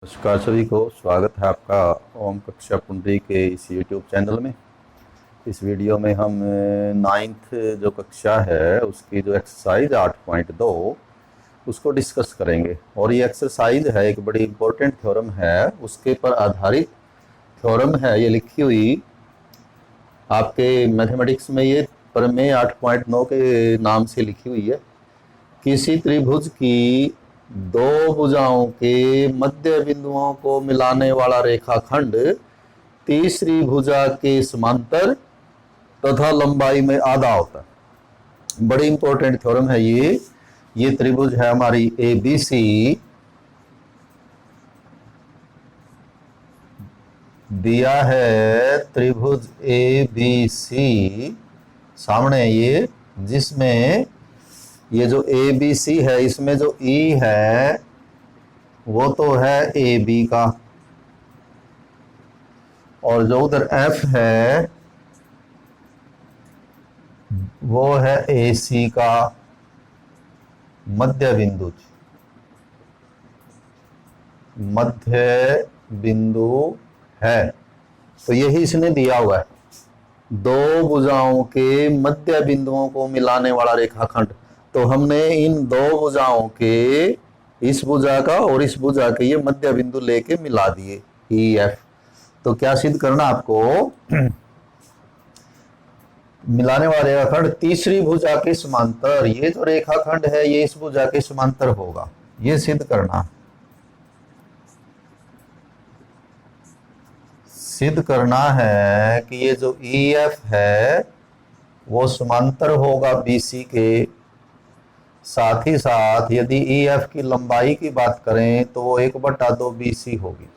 नमस्कार सभी को, स्वागत है आपका ओम कक्षा कुंडली के इस यूट्यूब चैनल में। इस वीडियो में हम नाइन्थ जो कक्षा है उसकी जो एक्सरसाइज 8.2 उसको डिस्कस करेंगे। और ये एक्सरसाइज है एक बड़ी इम्पोर्टेंट थ्योरम है, उसके पर आधारित थ्योरम है। ये लिखी हुई आपके मैथमेटिक्स में ये प्रमेय 8.9 के नाम से लिखी हुई है। किसी त्रिभुज की दो भुजाओं के मध्य बिंदुओं को मिलाने वाला रेखाखंड तीसरी भुजा के समांतर तथा लंबाई में आधा होता है। बड़ी इंपॉर्टेंट थ्योरम है ये त्रिभुज है हमारी ए बी सी। दिया है त्रिभुज ए बी सी सामने ये, जिसमें ये जो ए बी सी है इसमें जो ई है वो तो है ए बी का, और जो उधर एफ है वो है ए सी का मध्य बिंदु। मध्य बिंदु है तो यही इसने दिया हुआ है, दो भुजाओं के मध्य बिंदुओं को मिलाने वाला रेखाखंड। तो हमने इन दो भुजाओं के, इस भुजा का और इस भुजा के ये मध्य बिंदु लेके मिला दिए ई एफ। तो क्या सिद्ध करना आपको, मिलाने वाला रेखाखंड तीसरी भुजा के समांतर, ये जो रेखाखंड है ये इस भुजा के समांतर होगा, ये सिद्ध करना। सिद्ध करना है कि ये जो ई एफ है वो समांतर होगा बीसी के। साथ ही साथ यदि ई एफ की लंबाई की बात करें तो वो 1/2 BC होगी।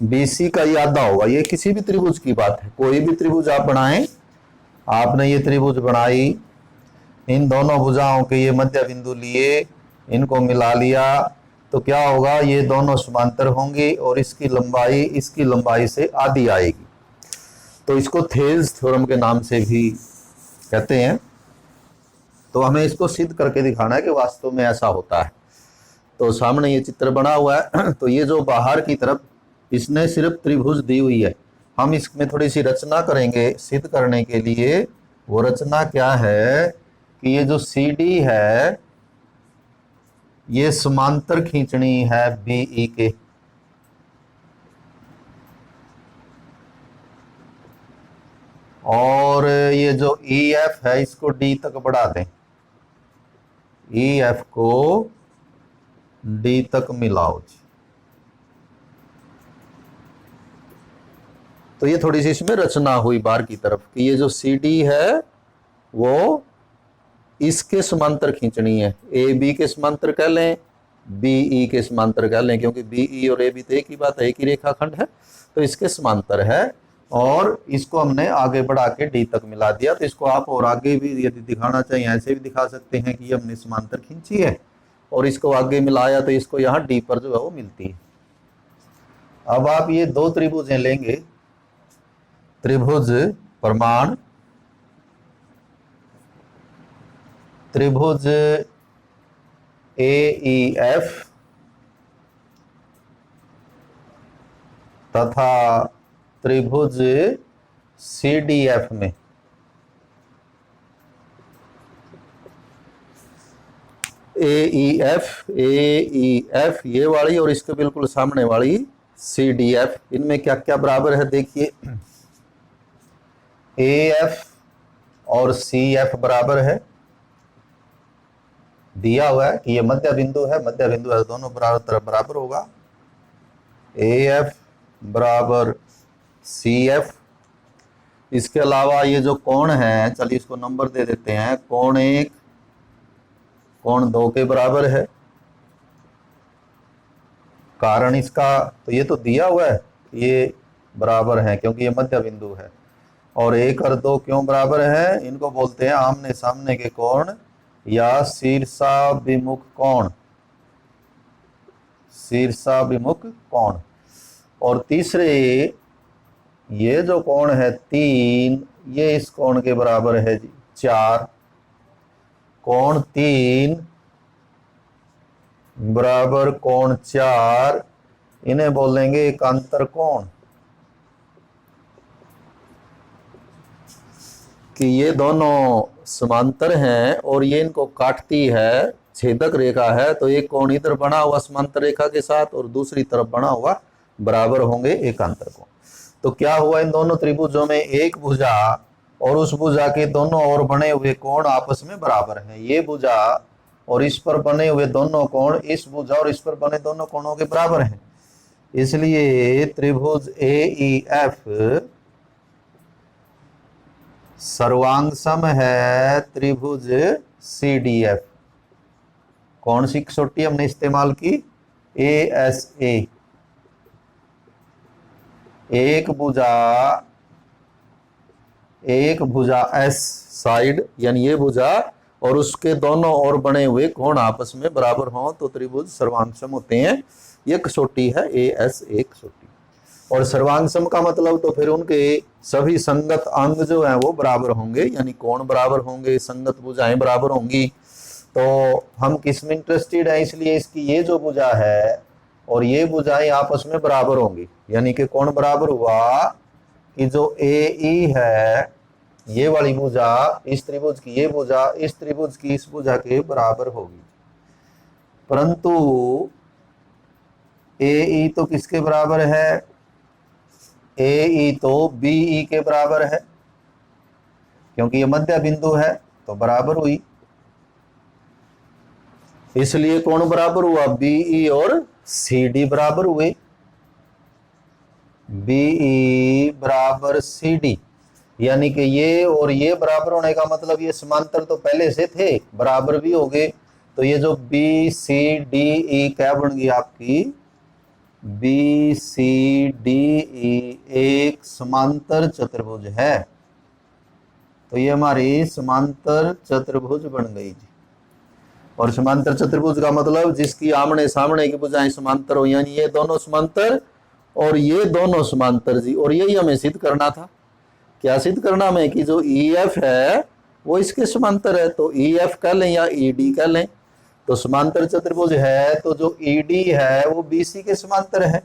BC का ये आधा होगा। ये किसी भी त्रिभुज की बात है, कोई भी त्रिभुज आप बनाएं। आपने ये त्रिभुज बनाई, इन दोनों भुजाओं के ये मध्य बिंदु लिए, इनको मिला लिया, तो क्या होगा, ये दोनों समांतर होंगी और इसकी लंबाई से आधी आएगी। तो इसको थेल्स थ्योरम के नाम से भी कहते हैं। तो हमें इसको सिद्ध करके दिखाना है कि वास्तव में ऐसा होता है। तो सामने ये चित्र बना हुआ है। तो ये जो बाहर की तरफ इसने सिर्फ त्रिभुज दी हुई है, हम इसमें थोड़ी सी रचना करेंगे सिद्ध करने के लिए। वो रचना क्या है कि ये जो सी डी है ये समांतर खींचनी है बीई के, और ये जो ई एफ है इसको डी तक बढ़ा दें, ई एफ को डी तक मिलाओ जी। तो ये थोड़ी सी इसमें रचना हुई बाहर की तरफ कि ये जो सी डी है वो इसके समांतर खींचनी है। ए बी के समांतर कह लें, बी ई के समांतर कह लें, क्योंकि बी ई और ए बी तो एक ही बात है, एक ही रेखाखंड है। तो इसके समांतर है और इसको हमने आगे बढ़ा के डी तक मिला दिया। तो इसको आप और आगे भी यदि दिखाना चाहिए ऐसे भी दिखा सकते हैं कि हमने समांतर खींची है और इसको आगे मिलाया, तो इसको यहाँ डी पर जो है वो मिलती है। अब आप ये दो त्रिभुजें लेंगे, त्रिभुज प्रमाण, त्रिभुज ए ई एफ तथा त्रिभुज सी डी एफ में ए ई एफ ये वाली और इसके बिल्कुल सामने वाली सी डी एफ, इनमें क्या क्या बराबर है देखिए। ए एफ और सी एफ बराबर है, दिया हुआ है कि ये मध्य बिंदु है, मध्य बिंदु है, दोनों तरफ बराबर होगा। ए एफ बराबर सी एफ। इसके अलावा ये जो कोण है, चलिए इसको नंबर दे देते हैं, कोण 1 कोण 2 के बराबर है। कारण इसका, तो ये तो दिया हुआ है, ये बराबर है क्योंकि ये मध्य बिंदु है। और 1 और 2 क्यों बराबर है, इनको बोलते हैं आमने सामने के कोण या शीर्षाभिमुख कोण, शीर्षाभिमुख कोण। और तीसरे ये जो कोण है 3, ये इस कोण के बराबर है जी 4। कोण 3 बराबर कोण 4 इन्हें बोलेंगे एकांतर कोण। कि ये दोनों समांतर हैं और ये इनको काटती है, छेदक रेखा है, तो एक कोण इधर बना हुआ समांतर रेखा के साथ और दूसरी तरफ बना हुआ बराबर होंगे एकांतर कोण। तो क्या हुआ, इन दोनों त्रिभुजों में एक भुजा और उस भुजा के दोनों ओर बने हुए कोण आपस में बराबर हैं। ये भुजा और इस पर बने हुए दोनों कोण इस भुजा और इस पर बने दोनों कोणों के बराबर हैं। इसलिए त्रिभुज AEF सर्वांग सम है त्रिभुज CDF। कौन सी कसौटी हमने इस्तेमाल की, ASA। एक भुजा S साइड यानी ये भुजा और उसके दोनों ओर बने हुए कोण आपस में बराबर हों तो त्रिभुज सर्वांग सम होते हैं। ये कसौटी है ASA कसौटी। और सर्वांग सम का मतलब तो फिर उनके सभी संगत अंग जो हैं वो बराबर होंगे, यानी कोण बराबर होंगे, संगत भुजाएं बराबर होंगी। तो हम किस में इंटरेस्टेड है, इसलिए इसकी ये जो भुजा है और ये भुजाएं आपस में बराबर होंगी, यानी कि कोण बराबर हुआ कि जो AE है ये वाली भुजा इस त्रिभुज की ये भुजा इस त्रिभुज की इस भुजा के बराबर होगी। परंतु AE तो किसके बराबर है, AE तो BE के बराबर है, क्योंकि ये मध्य बिंदु है तो बराबर हुई। इसलिए कौन बराबर हुआ, BE और CD बराबर हुए। BE बराबर CD, यानी कि ये और ये बराबर होने का मतलब ये समांतर तो पहले से थे, बराबर भी हो गए। तो ये जो BCDE क्या बन गई आपकी, BCDE एक समांतर चतुर्भुज है। तो ये हमारी समांतर चतुर्भुज बन गई जी। और समांतर चतुर्भुज का मतलब जिसकी आमने सामने की भुजाएं समांतर हो, यानी ये दोनों समांतर और ये दोनों समांतर जी। और यही हमें सिद्ध करना था। क्या सिद्ध करना हमें, कि जो EF है वो इसके समांतर है। तो EF कह लें या ED कह लें, तो समांतर चतुर्भुज है तो जो ED है वो BC के समांतर है।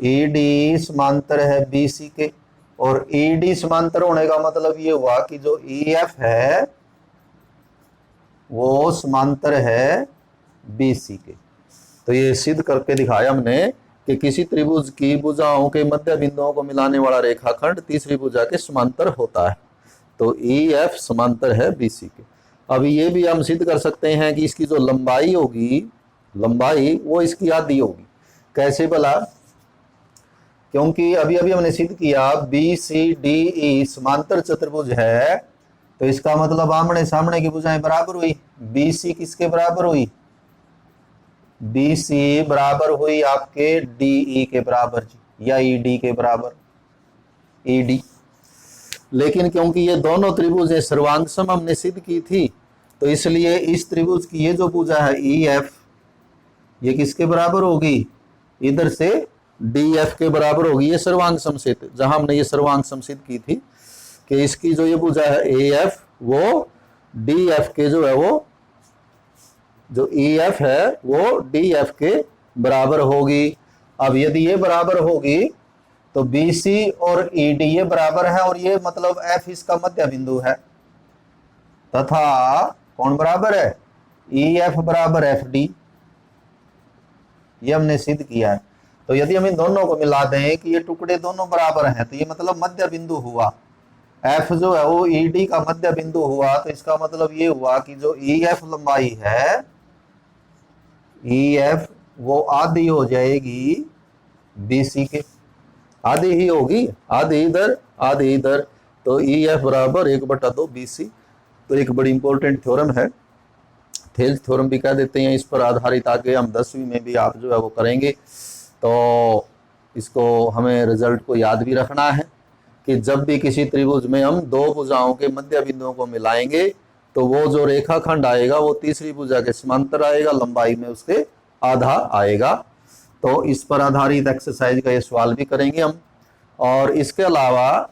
ED समांतर है BC के, और ED समांतर होने का मतलब ये हुआ कि जो EF है वो समांतर है BC के। तो ये सिद्ध करके दिखाया हमने कि किसी त्रिभुज की भुजाओं के मध्य बिंदुओं को मिलाने वाला रेखाखंड तीसरी भुजा के समांतर होता है। तो EF समांतर है BC के। अभी ये भी हम सिद्ध कर सकते हैं कि इसकी जो लंबाई होगी, लंबाई वो इसकी आधी होगी। कैसे भला, क्योंकि अभी अभी हमने सिद्ध किया BCDE समांतर चतुर्भुज है, तो इसका मतलब आमने सामने की भुजाएं बराबर हुई। BC किसके बराबर हुई, BC बराबर हुई आपके DE के बराबर जी, या ED के बराबर, ED। लेकिन क्योंकि ये दोनों त्रिभुज सर्वांग सम हमने सिद्ध की थी, तो इसलिए इस त्रिभुज की ये जो भुजा है EF ये किसके बराबर होगी, इधर से DF के बराबर होगी। ये सर्वांग सम से जहां हमने ये सर्वांग सम सिद्ध की थी कि इसकी जो ये भुजा है AF वो DF के जो है वो जो EF है वो DF के बराबर होगी। अब यदि ये बराबर होगी तो BC और ED ये बराबर है, और ये मतलब F इसका मध्य बिंदु है, तथा कौन बराबर है, EF बराबर FD। ये हमने सिद्ध किया है। तो यदि हम इन दोनों को मिला दें कि ये टुकड़े दोनों बराबर हैं, तो ये मतलब मध्य बिंदु हुआ। F जो है वो ED का मध्य बिंदु हुआ, तो इसका मतलब ये हुआ कि जो EF लंबाई है EF वो आधी हो जाएगी BC के, आधी ही होगी, आधी इधर आधी इधर। तो EF बराबर 1/2 BC। तो एक बड़ी इंपॉर्टेंट थ्योरम है, थेल्स थ्योरम भी कह देते हैं। इस पर आधारित आगे हम 10वीं में भी आप जो है वो करेंगे। तो इसको हमें रिजल्ट को याद भी रखना है कि जब भी किसी त्रिभुज में हम दो भुजाओं के मध्य बिंदुओं को मिलाएंगे तो वो जो रेखाखंड आएगा वो तीसरी भुजा के समांतर आएगा, लंबाई में उसके आधा आएगा। तो इस पर आधारित एक्सरसाइज का ये सवाल भी करेंगे हम। और इसके अलावा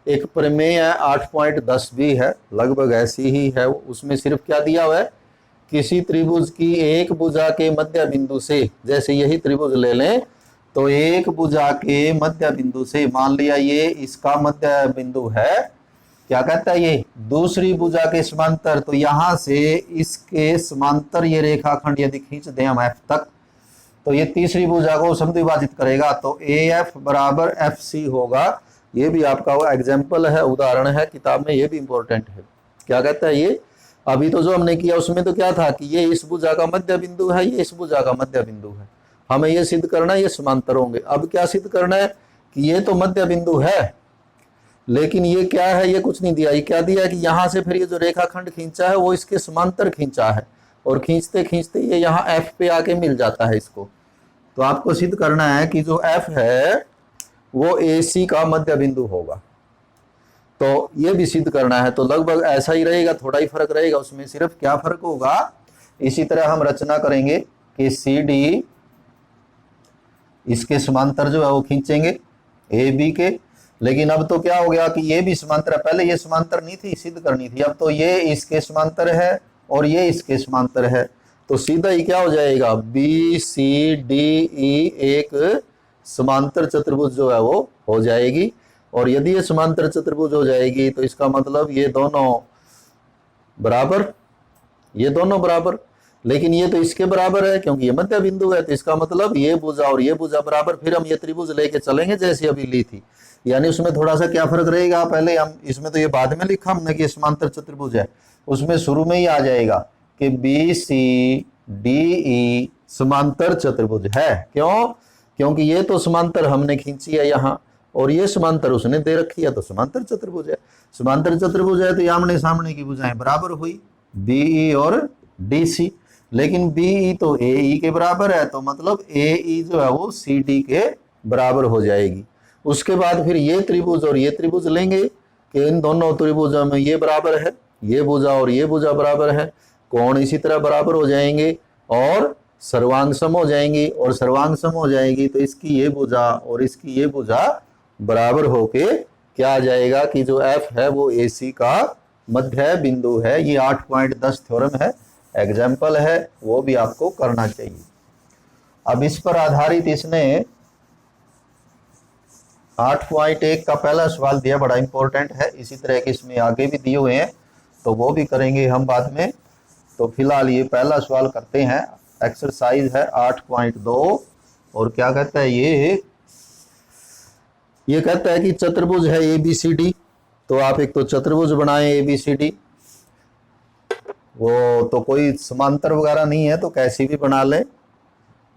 एक प्रमेय है 8.10 भी है, लगभग ऐसी ही है। उसमें सिर्फ क्या दिया हुआ है किसी त्रिभुज की एक भुजा के मध्य बिंदु से, जैसे यही त्रिभुज ले लें तो एक भुजा के मध्य बिंदु से, मान लिया ये इसका मध्य बिंदु है, क्या कहता है ये दूसरी भुजा के समांतर, तो यहां से इसके समांतर ये रेखाखंड यदि खींच दें हम एफ तक, तो ये तीसरी भुजा को समद्विभाजित करेगा, तो ए एफ बराबर एफ सी होगा। ये भी आपका एग्जाम्पल है, उदाहरण है किताब में, ये भी इंपॉर्टेंट है। क्या कहता है ये, अभी तो जो हमने किया उसमें तो क्या था कि ये इस भुजा का मध्य बिंदु है, ये इस भुजा का मध्य बिंदु है, हमें ये सिद्ध करना है ये समांतर होंगे। अब क्या सिद्ध करना है कि ये तो मध्य बिंदु है, लेकिन ये क्या है, ये कुछ नहीं दिया, ये क्या दिया है कि यहां से फिर ये जो रेखाखंड खींचा है वो इसके समांतर खींचा है, और खींचते खींचते ये यहाँ एफ पे आके मिल जाता है इसको। तो आपको सिद्ध करना है कि जो एफ है वो ए सी का मध्य बिंदु होगा, तो ये भी सिद्ध करना है। तो लगभग ऐसा ही रहेगा, थोड़ा ही फर्क रहेगा उसमें, सिर्फ क्या फर्क होगा, इसी तरह हम रचना करेंगे कि सी डी इसके समांतर जो है वो खींचेंगे ए बी के, लेकिन अब तो क्या हो गया कि ये भी समांतर है, पहले ये समांतर नहीं थी, सिद्ध करनी थी, अब तो ये इसके समांतर है और ये इसके समांतर है, तो सीधा ही क्या हो जाएगा, बी सी डी ई एक समांतर चतुर्भुज जो है वो हो जाएगी। और यदि ये समांतर चतुर्भुज हो जाएगी तो इसका मतलब ये दोनों बराबर, ये दोनों बराबर, लेकिन ये तो इसके बराबर है क्योंकि ये मध्य बिंदु है, तो इसका मतलब ये भुजा और ये भुजा बराबर, फिर हम ये त्रिभुज लेके चलेंगे जैसे अभी ली थी, यानी उसमें थोड़ा सा क्या फर्क रहेगा, पहले हम इसमें तो ये बाद में लिखा हमने कि समांतर चतुर्भुज है, उसमें शुरू में ही आ जाएगा कि बी सी डी ई समांतर चतुर्भुज है। क्यों, क्योंकि ये तो समांतर हमने खींची है यहाँ, और ये समांतर उसने दे रखी है, तो समांतर चतुर्भुज है। समांतर चतुर्भुज है तो ये आमने सामने की भुजाएं बराबर हुई, बीई और डीसी, लेकिन बीई तो एई के बराबर है, तो मतलब एई जो है वो सी डी के बराबर हो जाएगी। उसके बाद फिर ये त्रिभुज और ये त्रिभुज लेंगे कि इन दोनों त्रिभुजों में ये बराबर है, ये भुजा और ये भुजा बराबर है, कोण इसी तरह बराबर हो जाएंगे और सर्वांग सम हो जाएंगी, और सर्वांग सम हो जाएगी तो इसकी ये भुजा और इसकी ये भुजा बराबर होके क्या आ जाएगा कि जो एफ है वो ए सी का मध्य बिंदु है। ये 8.10 थ्योरम है, एग्जाम्पल है, वो भी आपको करना चाहिए। अब इस पर आधारित इसने 8.1 का पहला सवाल दिया, बड़ा इंपॉर्टेंट है, इसी तरह के इसमें आगे भी दिए हुए हैं, तो वो भी करेंगे हम बाद में। तो फिलहाल ये पहला सवाल करते हैं, एक्सरसाइज है 8.2, और क्या कहता है ये कहता है कि चतुर्भुज है ए बी सी डी, तो आप एक तो चतुर्भुज बनाएं ए बी सी डी, वो तो कोई समांतर वगैरह नहीं है तो कैसी भी बना लें,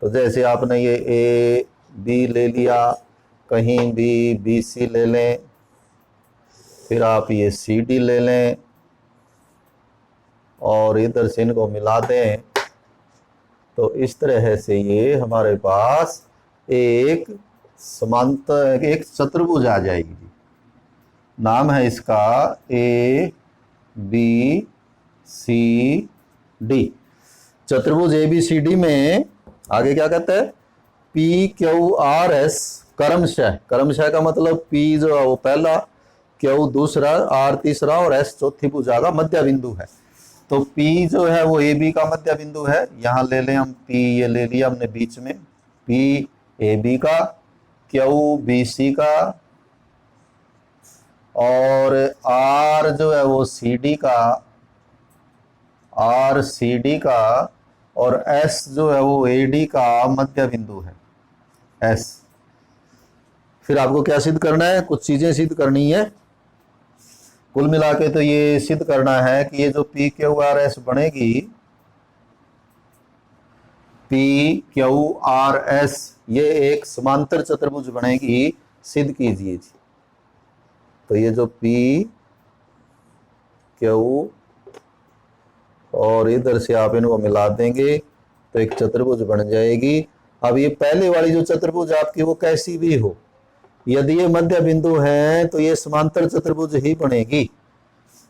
तो जैसे आपने ये ए बी ले लिया, कहीं भी बी सी ले लें, फिर आप ये सी डी ले लें और इधर से इनको मिला दें, तो इस तरह से ये हमारे पास एक समांतर एक चतुर्भुज आ जाएगी जी। नाम है इसका ए बी सी डी। चतुर्भुज ए बी सी डी में आगे क्या कहता है, पी क्यू आर एस क्रमशः, क्रमशः का मतलब पी जो है वो पहला, क्यू दूसरा, आर तीसरा और एस चौथी भुजा का मध्य बिंदु है। तो पी जो है वो ए बी का मध्य बिंदु है, यहाँ ले लें हम पी, ये ले लिया हमने बीच में, पी ए बी का, क्यू बी सी का, और आर जो है वो सी डी का, आर सी डी का, और एस जो है वो ए डी का मध्य बिंदु है, एस। फिर आपको क्या सिद्ध करना है, कुछ चीजें सिद्ध करनी है, कुल मिला के तो ये सिद्ध करना है कि ये जो पी क्यू आर एस बनेगी, पी क्यू आर एस, ये एक समांतर चतुर्भुज बनेगी, सिद्ध कीजिए जी। तो ये जो पी क्यू और इधर से आप इनको मिला देंगे तो एक चतुर्भुज बन जाएगी। अब ये पहले वाली जो चतुर्भुज आपकी वो कैसी भी हो, यदि ये मध्य बिंदु है तो ये समांतर चतुर्भुज ही बनेगी,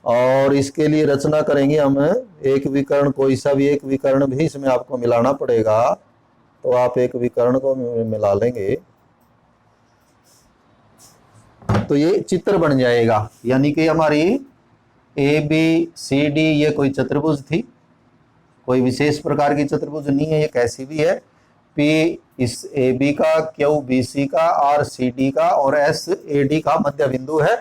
और इसके लिए रचना करेंगे हम एक विकर्ण, कोई सा भी एक विकर्ण भी इसमें आपको मिलाना पड़ेगा, तो आप एक विकर्ण को मिला लेंगे तो ये चित्र बन जाएगा। यानी कि हमारी ए बी सी डी ये कोई चतुर्भुज थी, कोई विशेष प्रकार की चतुर्भुज नहीं है, ये कैसी भी है। P इस AB का, Q BC का, R CD का और S AD का मध्य बिंदु है।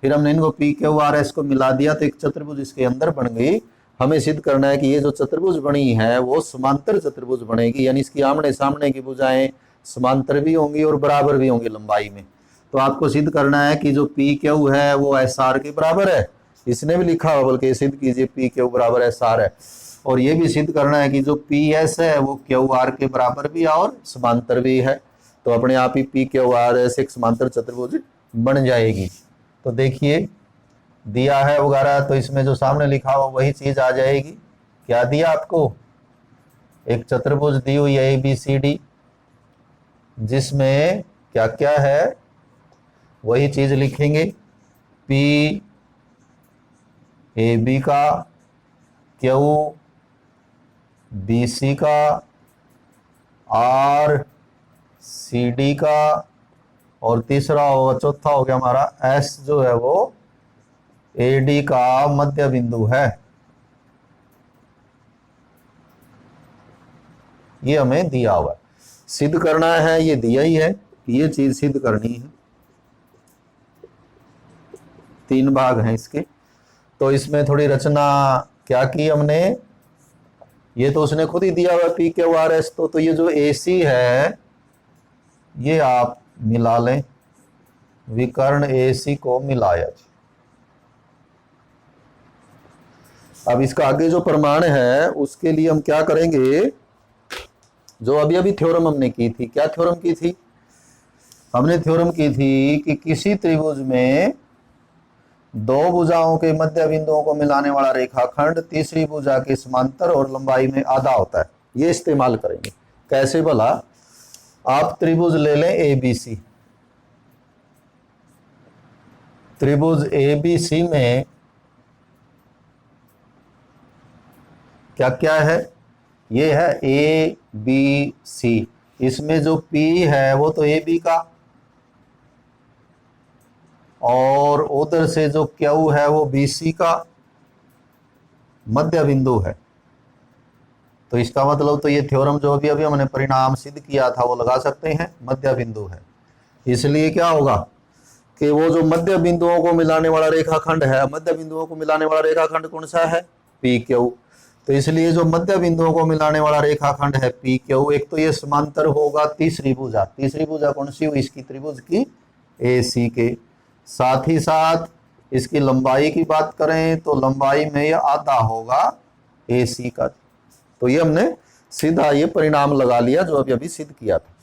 फिर हमने इनको P Q R S को मिला दिया तो एक चतुर्भुज इसके अंदर बन गई। हमें सिद्ध करना है कि ये जो चतुर्भुज बनी है वो समांतर चतुर्भुज बनेगी, यानी इसकी आमने सामने की भुजाएं समांतर भी होंगी और बराबर भी होंगी लंबाई में। तो आपको सिद्ध करना है कि जो P Q है वो SR के बराबर है। इसने भी लिखा हो, बल्कि सिद्ध कीजिए P Q बराबर SR है। और ये भी सिद्ध करना है कि जो PS है वो QR के बराबर भी है और समांतर भी है। तो अपने आप ही PQRS एक समांतर चतुर्भुज बन जाएगी। तो देखिए दिया है वगैरह, तो इसमें जो सामने लिखा हुआ वही चीज आ जाएगी। क्या दिया आपको, एक चतुर्भुज दी हुई है ABCD, जिसमें क्या क्या है वही चीज लिखेंगे। P AB का, Q BC का, R CD का और तीसरा होगा, चौथा हो गया हमारा S जो है वो AD का मध्य बिंदु है। ये हमें दिया हुआ है, सिद्ध करना है, ये दिया ही है, ये चीज सिद्ध करनी है। 3 भाग हैं इसके। तो इसमें थोड़ी रचना क्या की हमने, ये तो उसने खुद ही दिया हुआ PQRS। तो ये जो AC है ये आप मिला लें, विकर्ण AC को मिलाया। अब इसका आगे जो प्रमाण है उसके लिए हम क्या करेंगे, जो अभी अभी थ्योरम हमने की थी। क्या थ्योरम की थी, हमने थ्योरम की थी कि किसी त्रिभुज में 2 भुजाओं के मध्य बिंदुओं को मिलाने वाला रेखाखंड तीसरी भुजा के समांतर और लंबाई में आधा होता है। ये इस्तेमाल करेंगे। कैसे भला, आप त्रिभुज ले लें ABC। त्रिभुज ABC में क्या क्या है, ये है ABC। इसमें जो P है वो तो AB का, और उधर से जो Q है वो BC का मध्य बिंदु है। तो इसका मतलब तो ये थ्योरम जो अभी अभी हमने परिणाम सिद्ध किया था वो लगा सकते हैं, मध्य बिंदु है। इसलिए क्या होगा कि वो जो मध्य बिंदुओं को मिलाने वाला रेखाखंड है, मध्य बिंदुओं को मिलाने वाला रेखाखंड कौन सा है, PQ। तो इसलिए जो मध्य बिंदुओं को मिलाने वाला रेखाखंड है PQ, एक तो ये समांतर होगा तीसरी भुजा। तीसरी भुजा कौन सी हुई, इसकी त्रिभुज की AC के। साथ ही साथ इसकी लंबाई की बात करें तो लंबाई में ये आधा होगा AC का। तो ये हमने सीधा ये परिणाम लगा लिया जो अभी अभी सिद्ध किया था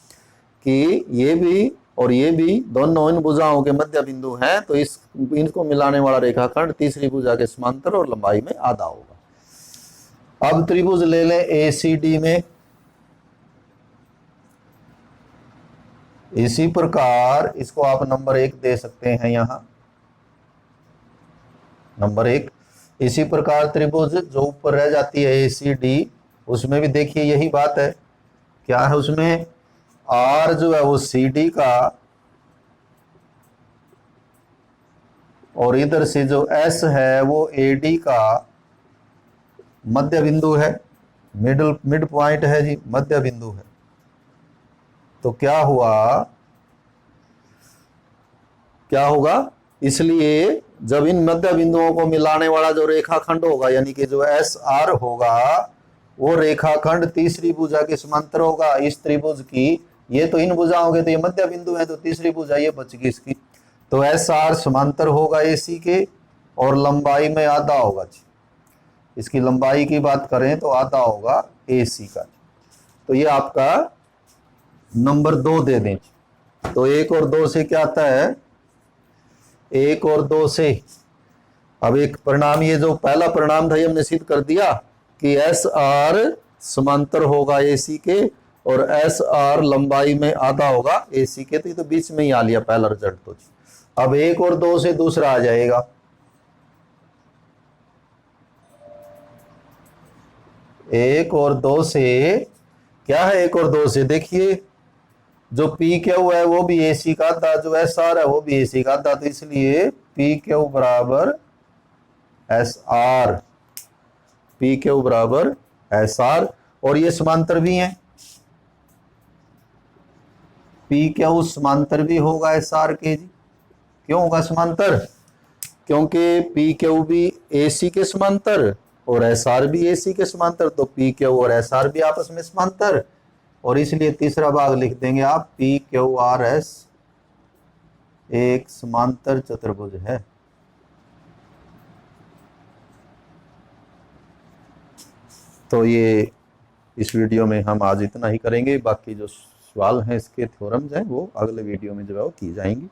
कि ये भी और ये भी दोनों इन भुजाओं के मध्य बिंदु हैं। तो इनको मिलाने वाला रेखाखंड तीसरी भुजा के समांतर और लंबाई में आधा होगा। अब त्रिभुज ले लें ACD में। इसी प्रकार इसको आप नंबर 1 दे सकते हैं, यहां नंबर 1। इसी प्रकार त्रिभुज जो ऊपर रह जाती है ACD, उसमें भी देखिए यही बात है। क्या है उसमें, R जो है वो CD का, और इधर से जो S है वो AD का मध्य बिंदु है, मिड पॉइंट है जी, मध्य बिंदु है। तो क्या होगा, इसलिए जब इन मध्य बिंदुओं को मिलाने वाला जो रेखाखंड होगा, यानी कि जो SR होगा, वो रेखाखंड तीसरी भुजा के समांतर होगा इस त्रिभुज की। ये तो इन भुजाओं के तो ये मध्य बिंदु है, तो तीसरी भुजा ये बच गई इसकी। तो SR समांतर होगा AC के और लंबाई में आधा होगा जी। इसकी लंबाई की बात करें तो आधा होगा AC का। तो ये आपका नंबर 2 दे दें। तो 1 और 2 से क्या आता है, 1 और 2 से अब एक परिणाम, ये जो पहला परिणाम था ये हमने सिद्ध कर दिया कि SR समांतर होगा AC के और SR लंबाई में आधा होगा AC के। तो ये तो बीच में ही आ लिया पहला रिजल्ट। तो अब 1 और 2 से दूसरा आ जाएगा। 1 और 2 से क्या है, 1 और 2 से देखिए जो PQ है वो भी AC का था, जो SR है वो भी AC का था। तो इसलिए PQ बराबर SR, PQ बराबर एस आर, और ये समांतर भी हैं, पी क्यू समांतर भी होगा एस आर के जी। क्यों होगा समांतर? क्योंकि पी क्यू भी ए सी के समांतर और एस आर भी ए सी के समांतर, तो पी क्यू और एस आर भी आपस में समांतर, और इसलिए तीसरा भाग लिख देंगे आप, पी क्यू आर एस एक समांतर चतुर्भुज है। तो ये इस वीडियो में हम आज इतना ही करेंगे, बाकी जो सवाल हैं इसके थ्योरम्स हैं वो अगले वीडियो में जो है वो की जाएंगी।